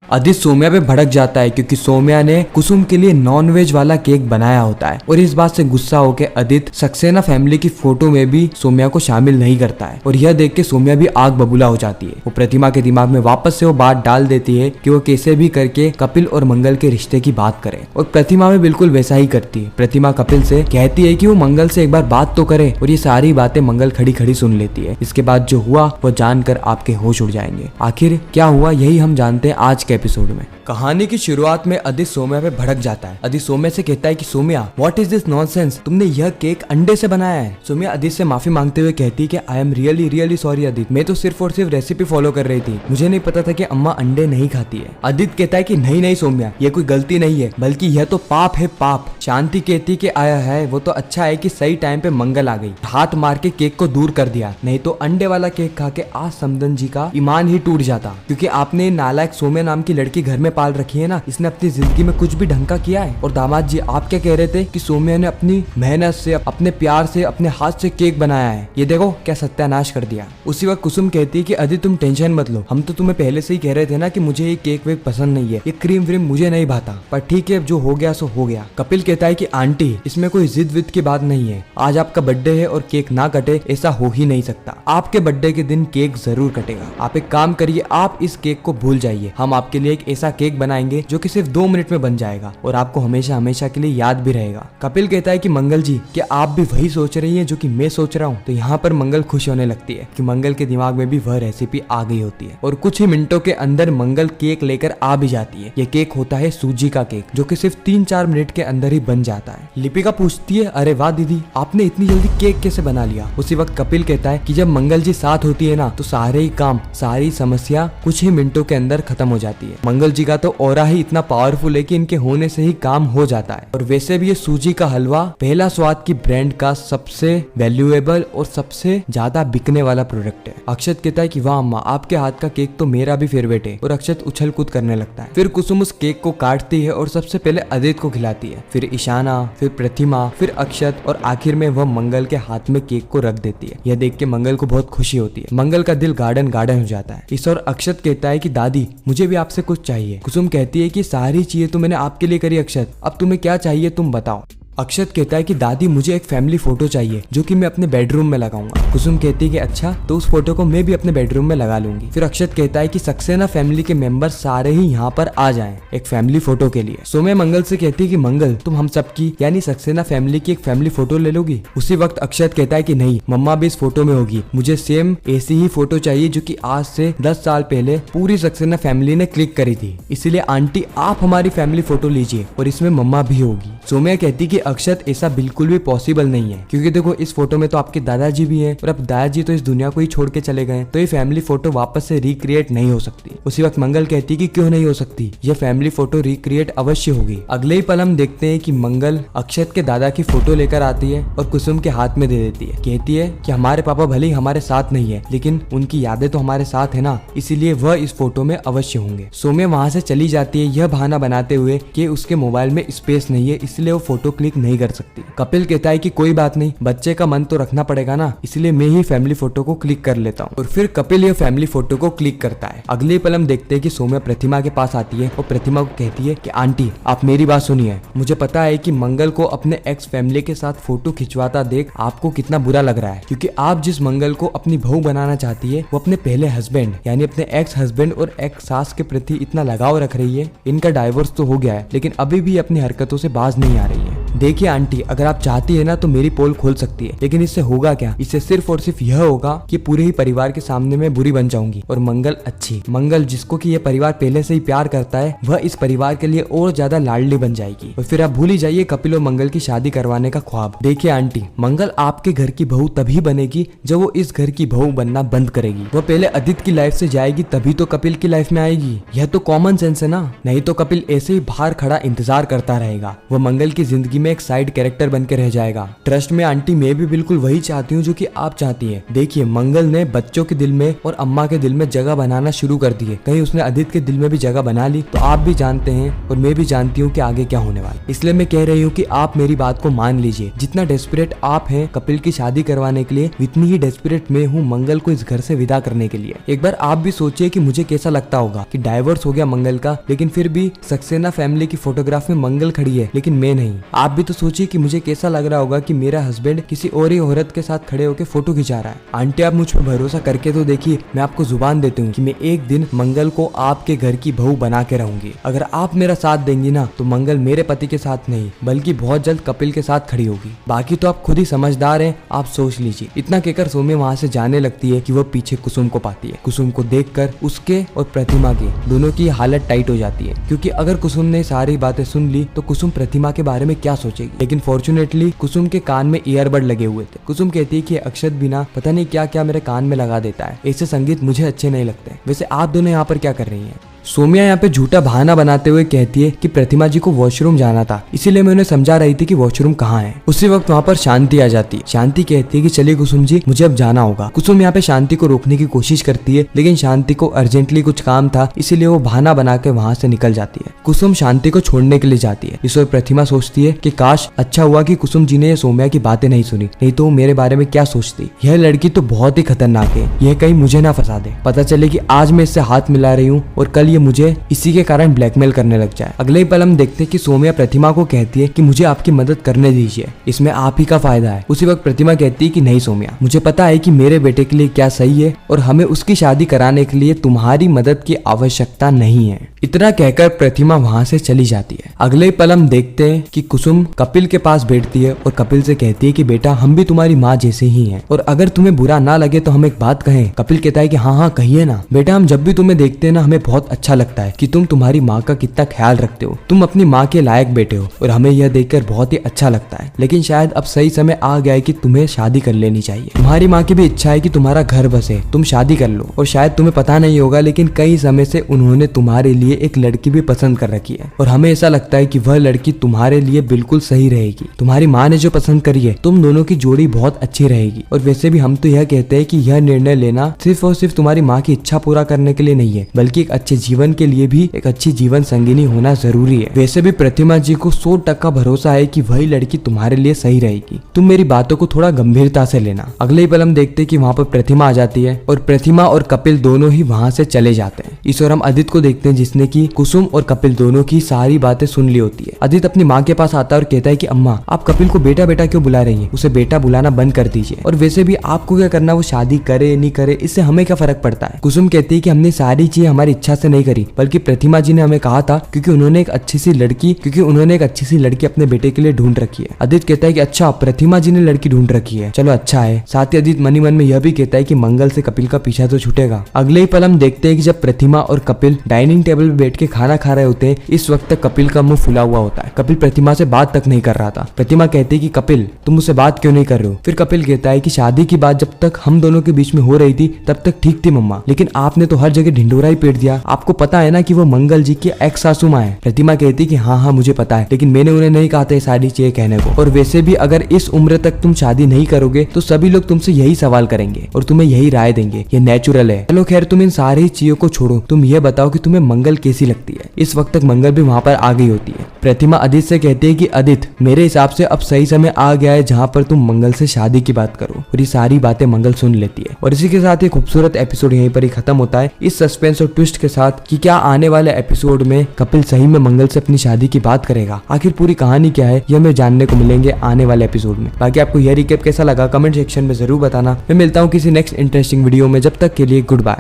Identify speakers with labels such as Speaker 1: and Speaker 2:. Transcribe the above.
Speaker 1: आदित्य सोम्या पे भड़क जाता है क्योंकि सोम्या ने कुसुम के लिए नॉनवेज वाला केक बनाया होता है और इस बात से गुस्सा होकर आदित्य सक्सेना फैमिली की फोटो में भी सोम्या को शामिल नहीं करता है और यह देख के सोम्या भी आग बबूला हो जाती है। वो प्रतिमा के दिमाग में वापस से वो बात डाल देती है कि वो कैसे भी करके कपिल और मंगल के रिश्ते की बात करे और प्रतिमा में बिल्कुल वैसा ही करती है। प्रतिमा कपिल से कहती है कि वो मंगल से एक बार बात तो करे और ये सारी बातें मंगल खड़ी खड़ी सुन लेती है। इसके बाद जो हुआ वो जानकर आपके होश उड़ जाएंगे। आखिर क्या हुआ यही हम जानते हैं आज के एपिसोड में। कहानी की शुरुआत में आदित्य सोम्या पे भड़क जाता है। आदित्य सोम्या से कहता है कि Saumya what is this nonsense, तुमने यह केक अंडे से बनाया है। सोम्या आदित्य से माफी मांगते हुए कहती है कि I am really really sorry Aditya, मैं तो सिर्फ और सिर्फ रेसिपी फॉलो कर रही थी, मुझे नहीं पता था कि अम्मा अंडे नहीं खाती है। आदित्य कहता है कि नहीं नहीं सोम्या, ये कोई गलती नहीं है बल्कि यह तो पाप है पाप। शांति कहती कि आया है वो तो अच्छा है कि सही टाइम पे मंगल आ गई, हाथ मार के केक को दूर कर दिया, नहीं तो अंडे वाला केक खा के आज समदन जी का ईमान ही टूट जाता। क्योंकि आपने नालायक सोम्या नाम की लड़की घर में पाल रखी है ना, इसने अपनी जिंदगी में कुछ भी ढंग का किया है। और दामाद जी आप क्या कह रहे थे कि सोम्या ने अपनी मेहनत से अपने प्यार से अपने हाथ से केक बनाया है, ये देखो क्या सत्यानाश कर दिया। उसी वक्त कुसुम कहती है कि अदिति तुम टेंशन मत लो, हम तो तुम्हें पहले से ही कह रहे थे ना कि मुझे ये केक वेक पसंद नहीं है, ये क्रीम व्रीम मुझे नहीं भाता, पर ठीक है जो हो गया सो हो गया। कपिल कहता है कि आंटी इसमें कोई जिद विद की बात नहीं है, आज आपका बर्थडे है और केक ना कटे ऐसा हो ही नहीं सकता। आपके बर्थडे के दिन केक जरूर कटेगा। आप एक काम करिए, आप इस केक को भूल जाइए, हम आपके लिए एक ऐसा केक बनाएंगे जो कि सिर्फ 2 मिनट में बन जाएगा और आपको हमेशा हमेशा के लिए याद भी रहेगा। कपिल कहता है कि मंगल जी क्या आप भी वही सोच रही हैं जो कि मैं सोच रहा हूँ। तो यहाँ पर मंगल खुश होने लगती है कि मंगल के दिमाग में भी वह रेसिपी आ गई होती है और कुछ ही मिनटों के अंदर मंगल केक लेकर आ भी जाती है। ये केक होता है सूजी का केक जो कि सिर्फ 3-4 मिनट के अंदर ही बन जाता है। लिपिका पूछती है अरे वाह दीदी आपने इतनी जल्दी केक कैसे बना लिया। उसी वक्त कपिल कहता है कि जब मंगल जी साथ होती है ना तो सारे ही काम सारी समस्या कुछ ही मिनटों के अंदर खत्म हो जाती है। मंगल जी का तो ऑरा ही इतना पावरफुल है कि इनके होने से ही काम हो जाता है। और वैसे भी ये सूजी का हलवा पहला स्वाद की ब्रांड का सबसे वैल्यूएबल और सबसे ज्यादा बिकने वाला प्रोडक्ट है। अक्षत कहता है कि वाह अम्मा आपके हाथ का केक तो मेरा भी फेवरेट है और अक्षत उछल कूद करने लगता है। फिर कुसुम उस केक को काटती है और सबसे पहले आदित्य को खिलाती है, फिर ईशाना, फिर प्रतिमा, फिर अक्षत और आखिर में वह मंगल के हाथ में केक को रख देती है। यह देख के मंगल को बहुत खुशी होती है। मंगल का दिल गार्डन गार्डन हो जाता है। इस और अक्षत कहता है कि दादी मुझे भी आपसे कुछ चाहिए। कुसुम कहती है कि सारी चीजें तो मैंने आपके लिए करी अक्षत, अब तुम्हें क्या चाहिए तुम बताओ। अक्षत कहता है कि दादी मुझे एक फैमिली फोटो चाहिए जो कि मैं अपने बेडरूम में लगाऊंगा। कुसुम कहती है कि अच्छा तो उस फोटो को मैं भी अपने बेडरूम में लगा लूंगी। फिर अक्षत कहता है कि सक्सेना फैमिली के मेंबर सारे ही यहाँ पर आ जाएं एक फैमिली फोटो के लिए। सोम्या मंगल से कहती है कि मंगल तुम हम सबकी यानी सक्सेना फैमिली की एक फैमिली फोटो ले लोगी। उसी वक्त अक्षत कहता है कि नहीं मम्मा भी इस फोटो में होगी, मुझे सेम ऐसी ही फोटो चाहिए जो की आज से 10 साल पहले पूरी सक्सेना फैमिली ने क्लिक करी थी, इसीलिए आंटी आप हमारी फैमिली फोटो लीजिए और इसमें मम्मा भी होगी। सोम्या कहती कि अक्षत ऐसा बिल्कुल भी पॉसिबल नहीं है क्योंकि देखो इस फोटो में तो आपके दादाजी भी हैं और अब दादाजी तो इस दुनिया को ही छोड़ के चले गए, तो ये फैमिली फोटो वापस से रिक्रिएट नहीं हो सकती। उसी वक्त मंगल कहती कि क्यों नहीं हो सकती, ये फैमिली फोटो रिक्रिएट अवश्य होगी। अगले ही पल हम देखते हैं कि मंगल अक्षत के दादा की फोटो लेकर आती है और कुसुम के हाथ में दे देती है। कहती है कि हमारे पापा भले ही हमारे साथ नहीं है लेकिन उनकी यादें तो हमारे साथ है ना, इसीलिए वह इस फोटो में अवश्य होंगे। सोम्या वहां से चली जाती है यह बहाना बनाते हुए कि उसके मोबाइल में स्पेस नहीं है इसलिए वो फोटो क्लिक नहीं कर सकती। कपिल कहता है कि कोई बात नहीं, बच्चे का मन तो रखना पड़ेगा ना, इसलिए मैं ही फैमिली फोटो को क्लिक कर लेता हूँ। और फिर कपिल ये फैमिली फोटो को क्लिक करता है। अगले पल हम देखते हैं कि सोम्या प्रतिमा के पास आती है और प्रतिमा को कहती है कि आंटी आप मेरी बात सुनिए, मुझे पता है कि मंगल को अपने एक्स फैमिली के साथ फोटो खिंचवाता देख आपको कितना बुरा लग रहा है क्योंकि आप जिस मंगल को अपनी बहू बनाना चाहती है वो अपने पहले हस्बैंड यानी अपने एक्स हस्बैंड और एक्स सास के प्रति इतना लगाव रख रही है। इनका डाइवोर्स तो हो गया है लेकिन अभी भी अपनी हरकतों से बाज नहीं आ रही है। देखिए आंटी अगर आप चाहती है ना तो मेरी पोल खोल सकती है, लेकिन इससे होगा क्या, इससे सिर्फ और सिर्फ यह होगा कि पूरे ही परिवार के सामने मैं बुरी बन जाऊंगी और मंगल अच्छी। मंगल जिसको कि यह परिवार पहले से ही प्यार करता है वह इस परिवार के लिए और ज्यादा लाडली बन जाएगी। और फिर आप भूल ही जाइए कपिल और मंगल की शादी करवाने का ख्वाब। देखिए आंटी मंगल आपके घर की बहू तभी बनेगी जब वो इस घर की बहू बनना बंद करेगी। वो पहले आदित्य की लाइफ से जाएगी तभी तो कपिल की लाइफ में आएगी। यह तो कॉमन सेंस है ना, नहीं तो कपिल ऐसे ही बाहर खड़ा इंतजार करता रहेगा। वो मंगल की जिंदगी में एक साइड कैरेक्टर बन के रह जाएगा। ट्रस्ट में आंटी मैं भी बिल्कुल वही चाहती हूँ जो कि आप चाहती हैं। देखिए मंगल ने बच्चों के दिल में और अम्मा के दिल में जगह बनाना शुरू कर दी है। कहीं उसने आदित्य के दिल में भी जगह बना ली तो आप भी जानते हैं और मैं भी जानती हूँ कि आगे क्या होने वाला। इसलिए मैं कह रही हूँ कि आप मेरी बात को मान लीजिए। जितना डेस्परेट आप हैं कपिल की शादी करवाने के लिए, उतनी ही डेस्परेट मैं हूँ मंगल को इस घर से विदा करने के लिए। एक बार आप भी सोचिए कि मुझे कैसा लगता होगा कि डाइवोर्स हो गया मंगल का, लेकिन फिर भी सक्सेना फैमिली की फोटोग्राफ में मंगल खड़ी है लेकिन मैं नहीं। आप भी तो सोचिए कि मुझे कैसा लग रहा होगा कि मेरा हस्बैंड किसी और ही औरत के साथ खड़े होकर फोटो खिंचा रहा है। आंटी आप मुझ पर भरोसा करके तो देखिए, मैं आपको जुबान देती हूँ कि मैं एक दिन मंगल को आपके घर की बहू बना के रहूंगी। अगर आप मेरा साथ देंगी ना तो मंगल मेरे पति के साथ नहीं बल्कि बहुत जल्द कपिल के साथ खड़ी होगी। बाकी तो आप खुद ही समझदार हैं, आप सोच लीजिए। इतना कहकर सौम्या वहाँ से जाने लगती है कि वो पीछे कुसुम को पाती है। कुसुम को देखकर उसके और प्रतिमा की दोनों की हालत टाइट हो जाती है, क्योंकि अगर कुसुम ने सारी बातें सुन ली तो कुसुम प्रतिमा के बारे में क्या सोचेगी। लेकिन फॉर्चुनेटली कुसुम के कान में ईयरबड लगे हुए थे। कुसुम कहती है कि अक्षत बिना पता नहीं क्या क्या मेरे कान में लगा देता है, ऐसे संगीत मुझे अच्छे नहीं लगते। वैसे आप दोनों यहाँ पर क्या कर रही हैं? सौम्या यहाँ पे झूठा बहाना बनाते हुए कहती है कि प्रतिमा जी को वॉशरूम जाना था, इसीलिए मैं उन्हें समझा रही थी कि वॉशरूम कहाँ है। उसी वक्त वहाँ पर शांति आ जाती है। शांति कहती है कि चलिए कुसुम जी मुझे अब जाना होगा। कुसुम यहाँ पे शांति को रोकने की कोशिश करती है, लेकिन शांति को अर्जेंटली कुछ काम था, इसीलिए वो बहाना बना के वहाँ से निकल जाती है। कुसुम शांति को छोड़ने के लिए जाती है। इस और प्रतिमा सोचती है कि काश अच्छा हुआ कि कुसुम जी ने सौम्या की बातें नहीं सुनी, नहीं तो वो मेरे बारे में क्या सोचती। यह लड़की तो बहुत ही खतरनाक है, यह कहीं मुझे ना फंसा दे। पता चले कि आज मैं इससे हाथ मिला रही हूँ और कल ये मुझे इसी के कारण ब्लैकमेल करने लग जाए। अगले ही पल हम देखते हैं कि सौम्या प्रतिमा को कहती है कि मुझे आपकी मदद करने दीजिए, इसमें आप ही का फायदा है। उसी वक्त प्रतिमा कहती है कि नहीं सौम्या, मुझे पता है कि मेरे बेटे के लिए क्या सही है और हमें उसकी शादी कराने के लिए तुम्हारी मदद की आवश्यकता नहीं है। इतना कहकर प्रतिमा वहाँ से चली जाती है। अगले ही पल हम देखते हैं कि कुसुम कपिल के पास बैठती है और कपिल से कहती है कि बेटा हम भी तुम्हारी माँ जैसे ही हैं और अगर तुम्हें बुरा ना लगे तो हम एक बात कहें। कपिल कहता है कि हाँ हाँ कहिए ना बेटा, हम जब भी तुम्हें देखते हैं ना हमें बहुत अच्छा लगता है कि तुम तुम्हारी माँ का कितना ख्याल रखते हो। तुम अपनी माँ के लायक बेटे हो और हमें यह देखकर बहुत ही अच्छा लगता है। लेकिन शायद अब सही समय आ गया है कि तुम्हें शादी कर लेनी चाहिए। तुम्हारी माँ की भी इच्छा है कि तुम्हारा घर बसे, तुम शादी कर लो। और शायद तुम्हें पता नहीं होगा लेकिन कई समय से उन्होंने तुम्हारे लिए एक लड़की भी पसंद कर रखी है और हमें ऐसा लगता है कि वह लड़की तुम्हारे लिए बिल्कुल सही रहेगी। तुम्हारी माँ ने जो पसंद करी है, तुम दोनों की जोड़ी बहुत अच्छी रहेगी। और वैसे भी हम तो यह कहते हैं कि यह निर्णय लेना सिर्फ और सिर्फ तुम्हारी माँ की इच्छा पूरा करने के लिए नहीं है, बल्कि एक अच्छे जीवन के लिए भी एक अच्छी जीवन संगिनी होना जरूरी है। वैसे भी प्रतिमा जी को 100% भरोसा है कि वही लड़की तुम्हारे लिए सही रहेगी। तुम मेरी बातों को थोड़ा गंभीरता से लेना। अगले ही पल हम देखते हैं कि वहाँ पर प्रतिमा आ जाती है और प्रतिमा और कपिल दोनों ही वहाँ से चले जाते हैं। इस और हम आदित्य को देखते हैं जिसने की कुसुम और कपिल दोनों की सारी बातें सुन ली होती है। आदित्य अपनी माँ के पास आता है और कहता है कि अम्मा आप कपिल को बेटा बेटा क्यों बुला रही है, उसे बेटा बुलाना बंद कर दीजिए। और वैसे भी आपको क्या करना, वो शादी करे नहीं करे इससे हमें क्या फर्क पड़ता है। कुसुम कहती है कि हमने सारी चीजें हमारी इच्छा से नहीं करी, बल्कि प्रतिमा जी ने हमें कहा था क्योंकि उन्होंने एक अच्छी सी लड़की अपने बेटे के लिए ढूंढ रखी है। आदित्य कहता है कि अच्छा प्रतिमा जी ने लड़की ढूंढ रखी है, चलो अच्छा है। साथ ही आदित्य मनी मन में यह भी कहता है कि मंगल से कपिल का पीछा तो छूटेगा। अगले ही पल हम देखते हैं कि जब प्रतिमा और कपिल डाइनिंग टेबल पे बैठ के खाना खा रहे होते हैं, इस वक्त तक कपिल का मुंह फुला हुआ होता है। कपिल प्रतिमा से बात तक नहीं कर रहा था। प्रतिमा कहती है कि कपिल तुम मुझसे बात क्यों नहीं कर रहे हो। फिर कपिल कहता है कि शादी की बात जब तक हम दोनों के बीच में हो रही थी तब तक ठीक थी मम्मा, लेकिन आपने तो हर जगह ढिंढोरा ही पीट दिया। आपको पता है ना कि वो मंगल जी की एक्स सासू माँ है। प्रतिमा कहती है कि हाँ हाँ मुझे पता है, लेकिन मैंने उन्हें नहीं कहा था ये सारी चीजें कहने को। और वैसे भी अगर इस उम्र तक तुम शादी नहीं करोगे तो सभी लोग तुमसे यही सवाल करेंगे और तुम्हें यही राय देंगे, ये नेचुरल है। चलो खैर तुम इन सारी चीजों को छोड़ो, तुम ये बताओ कि तुम्हें मंगल कैसी लगती है। इस वक्त तक मंगल भी वहाँ पर आ गई होती है। प्रतिमा आदित्य से कहती है कि आदित्य मेरे हिसाब से अब सही समय आ गया है जहाँ पर तुम मंगल से शादी की बात करो। और ये सारी बातें मंगल सुन लेती है। और इसी के साथ ये खूबसूरत एपिसोड यहीं पर ही खत्म होता है, इस सस्पेंस और ट्विस्ट के साथ कि क्या आने वाले एपिसोड में कपिल सही में मंगल से अपनी शादी की बात करेगा। आखिर पूरी कहानी क्या है यह हमें जानने को मिलेंगे आने वाले एपिसोड में। बाकी आपको यह रिकैप कैसा लगा कमेंट सेक्शन में जरूर बताना। मैं मिलता हूँ किसी नेक्स्ट इंटरेस्टिंग वीडियो में, जब तक के लिए गुड बाय।